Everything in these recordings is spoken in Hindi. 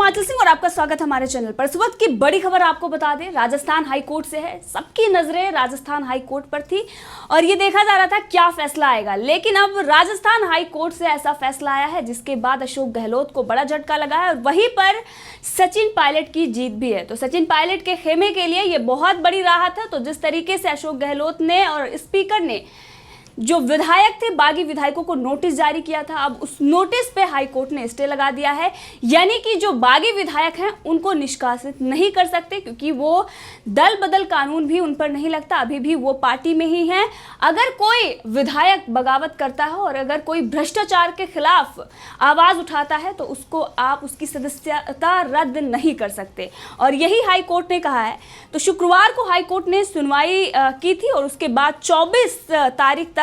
हिमाचल सिंह और आपका स्वागत हमारे चैनल पर। इस वक्त की बड़ी खबर आपको बता दें, राजस्थान हाई कोर्ट से है। सबकी नजरें राजस्थान हाई कोर्ट पर थी और ये देखा जा रहा था क्या फैसला आएगा, लेकिन अब राजस्थान हाई कोर्ट से ऐसा फैसला आया है जिसके बाद अशोक गहलोत को बड़ा झटका लगा है और वहीं पर सचिन पायलट की जीत भी है। तो सचिन पायलट के खेमे के लिए ये बहुत बड़ी राहत है। तो जिस तरीके से अशोक गहलोत ने और स्पीकर ने जो विधायक थे बागी विधायकों को नोटिस जारी किया था, अब उस नोटिस पे हाई कोर्ट ने स्टे लगा दिया है। यानी कि जो बागी विधायक हैं उनको निष्कासित नहीं कर सकते, क्योंकि वो दल बदल कानून भी उन पर नहीं लगता, अभी भी वो पार्टी में ही हैं। अगर कोई विधायक बगावत करता है और अगर कोई भ्रष्टाचार के खिलाफ आवाज उठाता है तो उसको आप उसकी सदस्यता रद्द नहीं कर सकते, और यही हाई कोर्ट ने कहा है। तो शुक्रवार को हाई कोर्ट ने सुनवाई की थी और उसके बाद 24 तारीख तक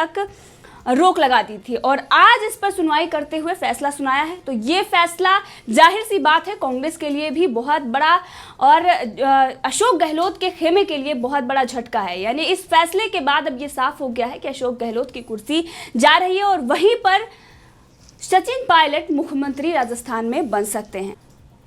रोक लगा दी थी और आज इस पर सुनवाई करते हुए फैसला सुनाया है। तो ये फैसला जाहिर सी बात है कांग्रेस के लिए भी बहुत बड़ा और अशोक गहलोत के खेमे के लिए बहुत बड़ा झटका है। यानी इस फैसले के बाद अब ये साफ हो गया है कि अशोक गहलोत की कुर्सी जा रही है और वहीं पर सचिन पायलट मुख्यमंत्री राजस्थान में बन सकते हैं।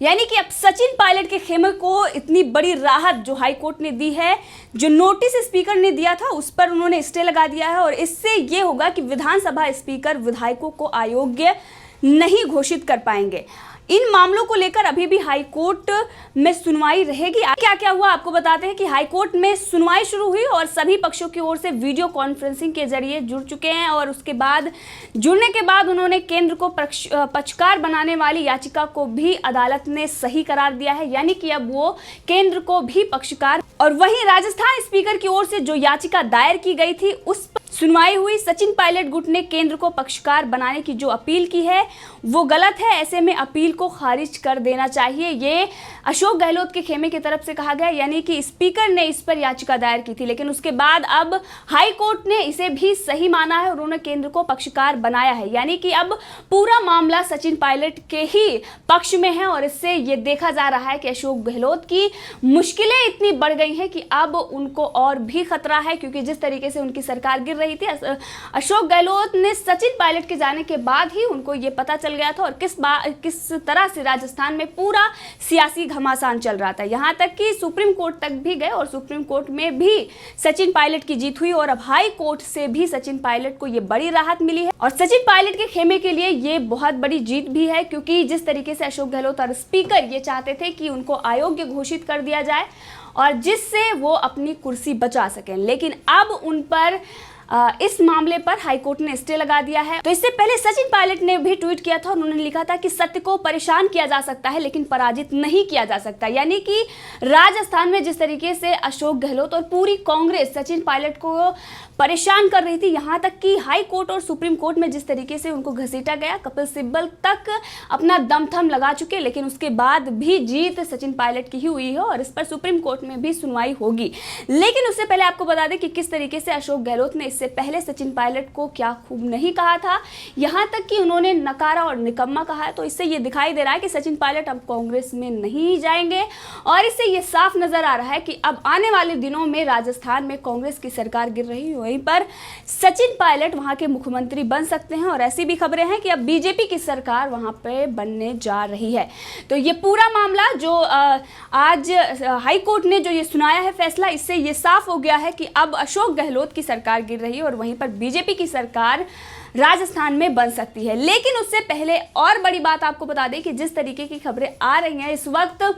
यानी कि अब सचिन पायलट के खेमे को इतनी बड़ी राहत जो हाई कोर्ट ने दी है, जो नोटिस स्पीकर ने दिया था उस पर उन्होंने स्टे लगा दिया है और इससे ये होगा कि विधानसभा स्पीकर विधायकों को अयोग्य नहीं घोषित कर पाएंगे। इन मामलों को लेकर अभी भी हाई कोर्ट में सुनवाई रहेगी। क्या क्या हुआ आपको बताते हैं कि हाई कोर्ट में सुनवाई शुरू हुई और सभी पक्षों की ओर से वीडियो कॉन्फ्रेंसिंग के जरिए जुड़ चुके हैं और उसके बाद जुड़ने के बाद उन्होंने केंद्र को पक्षकार बनाने वाली याचिका को भी अदालत ने सही करार दिया है। यानी कि अब वो केंद्र को भी पक्षकार, और वहीं राजस्थान स्पीकर की ओर से जो याचिका दायर की गई थी उस पर सुनवाई हुई। सचिन पायलट गुट ने केंद्र को पक्षकार बनाने की जो अपील की है वो गलत है, ऐसे में अपील को खारिज कर देना चाहिए, ये अशोक गहलोत के खेमे की तरफ से कहा गया। यानी कि स्पीकर ने इस पर याचिका दायर की थी, लेकिन उसके बाद अब हाई कोर्ट ने इसे भी सही माना है और उन्होंने केंद्र को पक्षकार बनाया है। यानी कि अब पूरा मामला सचिन पायलट के ही पक्ष में है और इससे ये देखा जा रहा है कि अशोक गहलोत की मुश्किलें इतनी बढ़ गई हैं कि अब उनको और भी खतरा है, क्योंकि जिस तरीके से उनकी सरकार गिर रही थी, अशोक गहलोत ने सचिन पायलट के जाने के बाद ही उनको ये पता चल गया था और किस तरह से राजस्थान में पूरा सियासी घमासान चल रहा था। यहां तक कि सुप्रीम कोर्ट तक भी गए और सुप्रीम कोर्ट में भी सचिन पायलट की जीत हुई और अब हाई कोर्ट से भी सचिन पायलट को ये बड़ी राहत मिली है और सचिन पायलट के खेमे के लिए ये बहुत बड़ी जीत भी है, क्योंकि जिस तरीके से अशोक गहलोत और स्पीकर ये चाहते थे कि उनको अयोग्य घोषित कर दिया जाए और जिससे वो अपनी कुर्सी बचा सकें, लेकिन अब उन पर इस मामले पर हाईकोर्ट ने स्टे लगा दिया है। तो इससे पहले सचिन पायलट ने भी ट्वीट किया था और उन्होंने लिखा था कि सत्य को परेशान किया जा सकता है लेकिन पराजित नहीं किया जा सकता। यानी कि राजस्थान में जिस तरीके से अशोक गहलोत और पूरी कांग्रेस सचिन पायलट को परेशान कर रही थी, यहां तक कि हाई कोर्ट और सुप्रीम कोर्ट में जिस तरीके से उनको घसीटा गया, कपिल सिब्बल तक अपना दमथम लगा चुके, लेकिन उसके बाद भी जीत सचिन पायलट की ही हुई है और इस पर सुप्रीम कोर्ट में भी सुनवाई होगी। लेकिन उससे पहले आपको बता दें कि किस तरीके से अशोक गहलोत ने इससे पहले सचिन पायलट को क्या खूब नहीं कहा था, यहां तक कि उन्होंने नकारा और निकम्मा कहा है। तो इससे ये दिखाई दे रहा है कि सचिन पायलट अब कांग्रेस में नहीं जाएंगे और इससे ये साफ नजर आ रहा है कि अब आने वाले दिनों में राजस्थान में कांग्रेस की सरकार गिर रही है, वहीं पर सचिन पायलट वहां के मुख्यमंत्री बन सकते हैं और ऐसी भी खबरें हैं कि अब बीजेपी की सरकार वहां पे बनने जा रही है। तो ये पूरा मामला जो आज हाई कोर्ट ने जो ये सुनाया है फैसला, इससे ये साफ हो गया है कि अब अशोक गहलोत की सरकार गिर रही है और वहीं पर बीजेपी की सरकार राजस्थान में बन सकती है। लेकिन उससे पहले और बड़ी बात आपको बता दें कि जिस तरीके की खबरें आ रही हैं इस वक्त,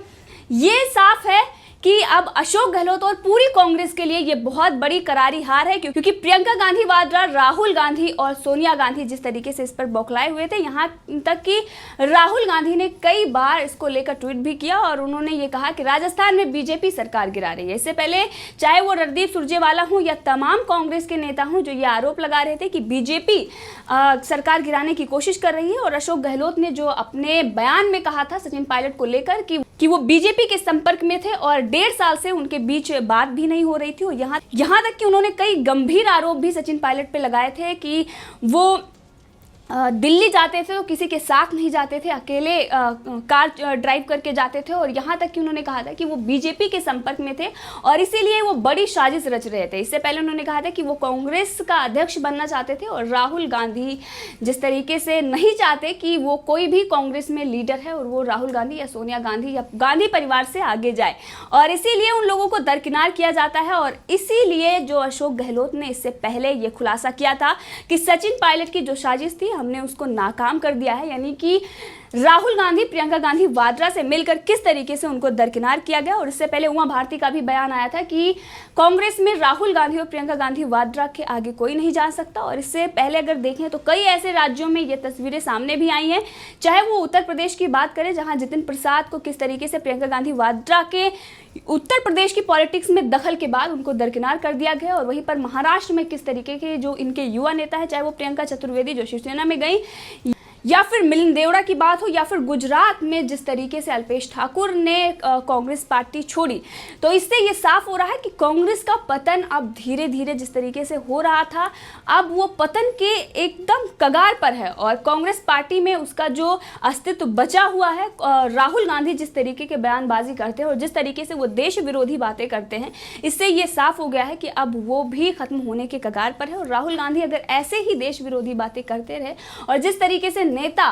ये साफ है कि अब अशोक गहलोत और पूरी कांग्रेस के लिए ये बहुत बड़ी करारी हार है, क्योंकि प्रियंका गांधी वाड्रा, राहुल गांधी और सोनिया गांधी जिस तरीके से इस पर बौखलाए हुए थे, यहाँ तक कि राहुल गांधी ने कई बार इसको लेकर ट्वीट भी किया और उन्होंने ये कहा कि राजस्थान में बीजेपी सरकार गिरा रही है। इससे पहले चाहे वो रणदीप सुरजेवाला हूँ या तमाम कांग्रेस के नेता हूँ जो ये आरोप लगा रहे थे कि बीजेपी सरकार गिराने की कोशिश कर रही है, और अशोक गहलोत ने जो अपने बयान में कहा था सचिन पायलट को लेकर कि वो बीजेपी के संपर्क में थे और 1.5 साल से उनके बीच बात भी नहीं हो रही थी, और यहाँ तक कि उन्होंने कई गंभीर आरोप भी सचिन पायलट पे लगाए थे कि वो दिल्ली जाते थे तो किसी के साथ नहीं जाते थे, अकेले कार ड्राइव करके जाते थे और यहाँ तक कि उन्होंने कहा था कि वो बीजेपी के संपर्क में थे और इसीलिए वो बड़ी साजिश रच रहे थे। इससे पहले उन्होंने कहा था कि वो कांग्रेस का अध्यक्ष बनना चाहते थे और राहुल गांधी जिस तरीके से नहीं चाहते कि वो कोई भी कांग्रेस में लीडर है और वो राहुल गांधी या सोनिया गांधी या गांधी परिवार से आगे जाए, और इसीलिए उन लोगों को दरकिनार किया जाता है। और इसीलिए जो अशोक गहलोत ने इससे पहले ये खुलासा किया था कि सचिन पायलट की जो साजिश थी हमने उसको नाकाम कर दिया है, यानी कि राहुल गांधी प्रियंका गांधी वाड्रा से मिलकर किस तरीके से उनको दरकिनार किया गया। और इससे पहले उमा भारती का भी बयान आया था कि कांग्रेस में राहुल गांधी और प्रियंका गांधी वाड्रा के आगे कोई नहीं जा सकता। और इससे पहले अगर देखें तो कई ऐसे राज्यों में ये तस्वीरें सामने भी आई हैं, चाहे वो उत्तर प्रदेश की बात करें जहां जितिन प्रसाद को किस तरीके से प्रियंका गांधी वाड्रा के उत्तर प्रदेश की पॉलिटिक्स में दखल के बाद उनको दरकिनार कर दिया गया, और वहीं पर महाराष्ट्र में किस तरीके के जो इनके युवा नेता है, चाहे वो प्रियंका चतुर्वेदी जो शिवसेना में गई, या फिर मिलिंद देवड़ा की बात हो, या फिर गुजरात में जिस तरीके से अल्पेश ठाकुर ने कांग्रेस पार्टी छोड़ी। तो इससे ये साफ हो रहा है कि कांग्रेस का पतन अब धीरे धीरे जिस तरीके से हो रहा था, अब वो पतन के एकदम कगार पर है और कांग्रेस पार्टी में उसका जो अस्तित्व बचा हुआ है, राहुल गांधी जिस तरीके के बयानबाजी करते हैं और जिस तरीके से वो देश विरोधी बातें करते हैं, इससे ये साफ हो गया है कि अब वो भी खत्म होने के कगार पर है। और राहुल गांधी अगर ऐसे ही देश विरोधी बातें करते रहे और जिस तरीके से नेता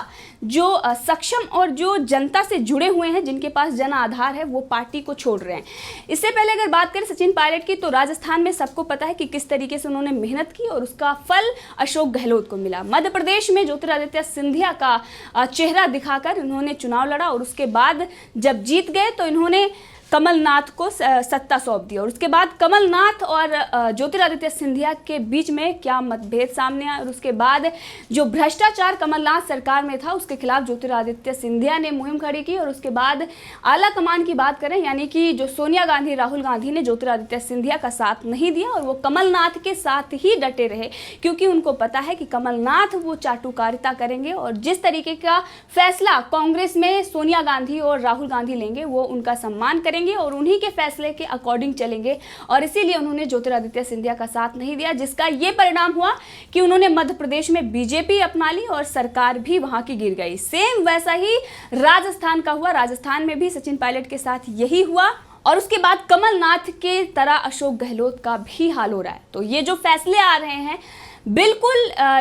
जो सक्षम और जो जनता से जुड़े हुए हैं, जिनके पास जन आधार है, वो पार्टी को छोड़ रहे हैं। इससे पहले अगर बात करें सचिन पायलट की, तो राजस्थान में सबको पता है कि किस तरीके से उन्होंने मेहनत की और उसका फल अशोक गहलोत को मिला। मध्य प्रदेश में ज्योतिरादित्य सिंधिया का चेहरा दिखाकर इन्होंने चुनाव लड़ा और उसके बाद जब जीत गए तो इन्होंने कमलनाथ को सत्ता सौंप दी। और उसके बाद कमलनाथ और ज्योतिरादित्य सिंधिया के बीच में क्या मतभेद सामने आया और उसके बाद जो भ्रष्टाचार कमलनाथ सरकार में था उसके खिलाफ ज्योतिरादित्य सिंधिया ने मुहिम खड़ी की। और उसके बाद आला कमान की बात करें, यानी कि जो सोनिया गांधी राहुल गांधी ने ज्योतिरादित्य सिंधिया का साथ नहीं दिया और वो कमलनाथ के साथ ही डटे रहे, क्योंकि उनको पता है कि कमलनाथ वो चाटुकारिता करेंगे और जिस तरीके का फैसला कांग्रेस में सोनिया गांधी और राहुल गांधी लेंगे वो उनका सम्मान करेंगे और उन्हीं के फैसले के अकॉर्डिंग चलेंगे। और इसीलिए उन्होंने ज्योतिरादित्य सिंधिया का साथ नहीं दिया, जिसका ये परिणाम हुआ कि उन्होंने मध्य प्रदेश में बीजेपी अपना ली और सरकार भी वहां की गिर गई। सेम वैसा ही राजस्थान का हुआ, राजस्थान में भी सचिन पायलट के साथ यही हुआ और उसके बाद कमलनाथ के तरह अशोक गहलोत का भी हाल हो रहा है। तो ये जो फैसले आ रहे हैं बिल्कुल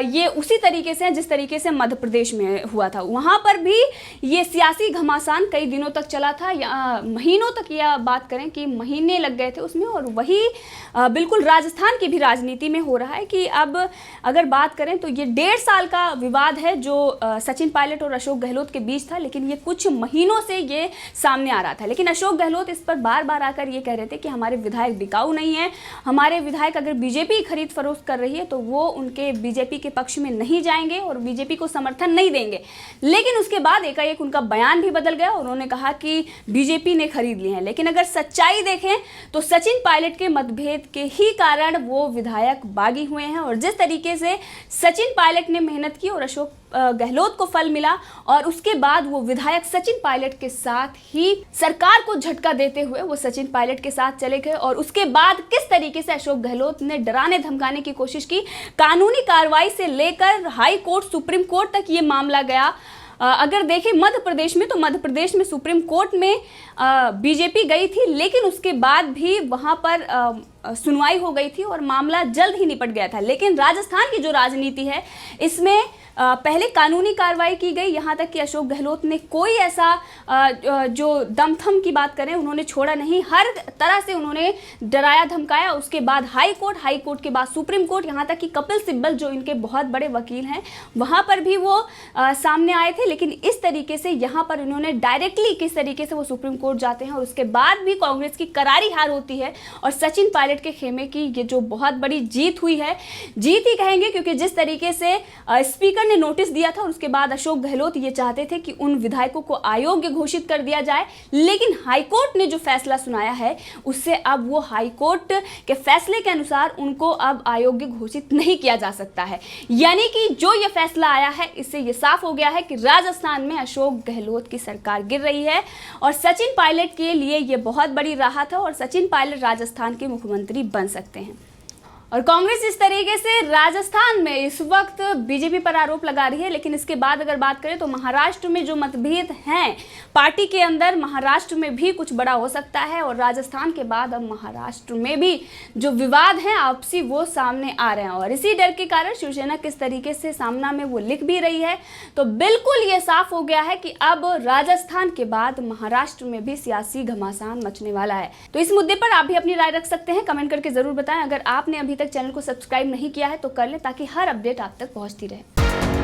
ये उसी तरीके से है जिस तरीके से मध्य प्रदेश में हुआ था। वहाँ पर भी ये सियासी घमासान कई दिनों तक चला था, या महीनों तक, या बात करें कि महीने लग गए थे उसमें। और वही बिल्कुल राजस्थान की भी राजनीति में हो रहा है कि अब अगर बात करें तो ये 1.5 साल का विवाद है जो सचिन पायलट और अशोक गहलोत के बीच था, लेकिन ये कुछ महीनों से ये सामने आ रहा था। लेकिन अशोक गहलोत इस पर बार बार आकर ये कह रहे थे कि हमारे विधायक बिकाऊ नहीं है, हमारे विधायक अगर बीजेपी खरीद फरोख्त कर रही है तो वो उनके बीजेपी के पक्ष में नहीं जाएंगे और बीजेपी को समर्थन नहीं देंगे। लेकिन उसके बाद एकाएक उनका बयान भी बदल गया, उन्होंने कहा कि बीजेपी ने खरीद लिए हैं। लेकिन अगर सच्चाई देखें तो सचिन पायलट के मतभेद के ही कारण वो विधायक बागी हुए हैं। और जिस तरीके से सचिन पायलट ने मेहनत की और अशोक गहलोत को फल मिला और उसके बाद वो विधायक सचिन पायलट के साथ ही सरकार को झटका देते हुए वो सचिन पायलट के साथ चले गए। और उसके बाद किस तरीके से अशोक गहलोत ने डराने धमकाने की कोशिश की, कानूनी कार्रवाई से लेकर हाई कोर्ट सुप्रीम कोर्ट तक ये मामला गया। अगर देखें मध्य प्रदेश में, तो मध्य प्रदेश में सुप्रीम कोर्ट में बीजेपी गई थी, लेकिन उसके बाद भी वहां पर सुनवाई हो गई थी और मामला जल्द ही निपट गया था। लेकिन राजस्थान की जो राजनीति है इसमें पहले कानूनी कार्रवाई की गई, यहाँ तक कि अशोक गहलोत ने कोई ऐसा जो दमथम की बात करें उन्होंने छोड़ा नहीं, हर तरह से उन्होंने डराया धमकाया। उसके बाद हाई कोर्ट के बाद सुप्रीम कोर्ट, यहाँ तक कि कपिल सिब्बल जो इनके बहुत बड़े वकील हैं वहाँ पर भी वो सामने आए थे। लेकिन इस तरीके से यहाँ पर इन्होंने डायरेक्टली किस तरीके से वो सुप्रीम कोर्ट जाते हैं और उसके बाद भी कांग्रेस की करारी हार होती है और सचिन पायलट के खेमे की ये जो बहुत बड़ी जीत हुई है, जीत ही कहेंगे, क्योंकि जिस तरीके से स्पीकर ने नोटिस दिया था और उसके बाद अशोक गहलोत ये चाहते थे कि उन विधायकों को अयोग्य घोषित कर दिया जाए, लेकिन हाईकोर्ट ने जो फैसला सुनाया है उससे अब वो हाईकोर्ट के फैसले के अनुसार उनको अब अयोग्य घोषित नहीं किया जा सकता है। यानी कि जो ये फैसला आया है इससे ये साफ हो गया है कि राजस्थान में अशोक गहलोत की सरकार गिर रही है और सचिन पायलट के लिए ये बहुत बड़ी राहत है और सचिन पायलट राजस्थान के मुख्यमंत्री बन सकते हैं। और कांग्रेस इस तरीके से राजस्थान में इस वक्त बीजेपी पर आरोप लगा रही है, लेकिन इसके बाद अगर बात करें तो महाराष्ट्र में जो मतभेद हैं पार्टी के अंदर, महाराष्ट्र में भी कुछ बड़ा हो सकता है। और राजस्थान के बाद अब महाराष्ट्र में भी जो विवाद हैं आपसी वो सामने आ रहे हैं, और इसी डर के कारण शिवसेना किस तरीके से सामना में वो लिख भी रही है। तो बिल्कुल ये साफ हो गया है कि अब राजस्थान के बाद महाराष्ट्र में भी सियासी घमासान मचने वाला है। तो इस मुद्दे पर आप भी अपनी राय रख सकते हैं, कमेंट करके जरूर बताएं। अगर आपने अभी तक चैनल को सब्सक्राइब नहीं किया है तो कर ले, ताकि हर अपडेट आप तक पहुंचती रहे।